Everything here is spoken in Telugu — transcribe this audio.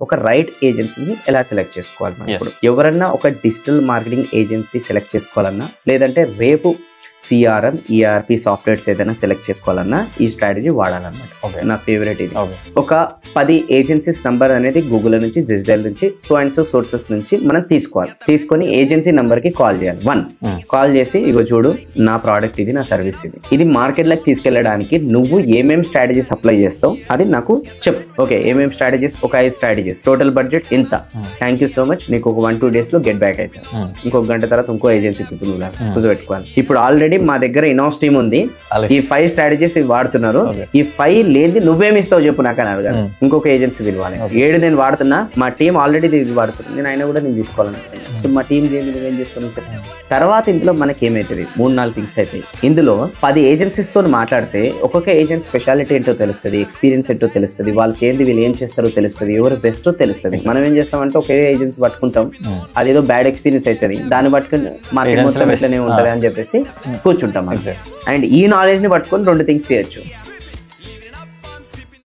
ఒక రైట్ ఏజెన్సీని ఎలా సెలెక్ట్ చేసుకోవాలి మనం ఇప్పుడు ఎవరన్నా ఒక డిజిటల్ మార్కెటింగ్ ఏజెన్సీ సెలెక్ట్ చేసుకోవాలన్నా లేదంటే రేపు సిఆర్ఎం ఈఆర్పి సాఫ్ట్వేర్స్ ఏదైనా సెలెక్ట్ చేసుకోవాలన్నా ఈ స్ట్రాటజీ వాడాలన్నమాట. నా ఫేవరెట్ ఇది. ఒక 10 ఏజెన్సీస్ నంబర్ అనేది గూగుల్ నుంచి డిజిటల్ నుంచి సో అండ్ సో సోర్సెస్ నుంచి మనం తీసుకోవాలి. తీసుకొని ఏజెన్సీ నంబర్ కి కాల్ చేయాలి. 1 కాల్ చేసి ఇగో చూడు నా ప్రోడక్ట్ ఇది, నా సర్వీస్ ఇది మార్కెట్ లోకి తీసుకెళ్ళడానికి నువ్వు ఏమేం స్ట్రాటజీస్ అప్లై చేస్తావు అది నాకు చెప్పు. ఓకే ఏమేం స్ట్రాటజీస్? ఒక 5 స్ట్రాటజీస్, టోటల్ బడ్జెట్ ఇంత, థ్యాంక్ యూ సో మచ్, నీకు ఒక 1-2 days లో గెట్ బ్యాక్ అయితే ఇంకొక గంట తర్వాత ఇంకో ఏజెన్సీ కూర్చోబెట్టుకోవాలి. ఇప్పుడు ఆల్రెడీ మా దగ్గర ఇన్హౌస్ టీమ్ ఉంది, ఈ 5 స్ట్రాటజీస్ ఇవి వాడుతున్నారు, ఈ 5 లేని నువ్వేమి ఇస్తావు చెప్పు నాకు అని అడగాలి. ఇంకొక ఏజెన్సీ పిలవాలి. 7 నేను వాడుతున్నా, మా టీం ఆల్రెడీ ఇది వాడుతుంది, నేను అయినా కూడా నేను తీసుకోవాలనుకుంటున్నాను. సో మా టీం చేయండి, నువ్వేం చేస్తాను చెప్పాను. తర్వాత ఇందులో మనకి ఏమవుతుంది 3-4 థింగ్స్ అవుతాయి. ఇందులో 10 ఏజెన్సీస్ తో మాట్లాడితే ఒక్కొక్క ఏజెన్సీ స్పెషాలిటీ ఏంటో తెలుస్తుంది, ఎక్స్పీరియన్స్ ఏంటో తెలుస్తుంది, వాళ్ళు చేయండి వీళ్ళు ఏం చేస్తారో తెలుస్తుంది, ఎవరు బెస్టో తెలుస్తుంది. మనం ఏం చేస్తామంటే ఒకే ఏజెన్సీ పట్టుకుంటాం, అదేదో బ్యాడ్ ఎక్స్పీరియన్స్ అవుతుంది, దాన్ని పట్టుకుని మార్కెట్ మొత్తం ఎట్లనే ఉంటుంది అని చెప్పేసి కూర్చుంటాం. అండ్ ఈ నాలెడ్జ్ ని పట్టుకొని 2 థింగ్స్ చేయొచ్చు.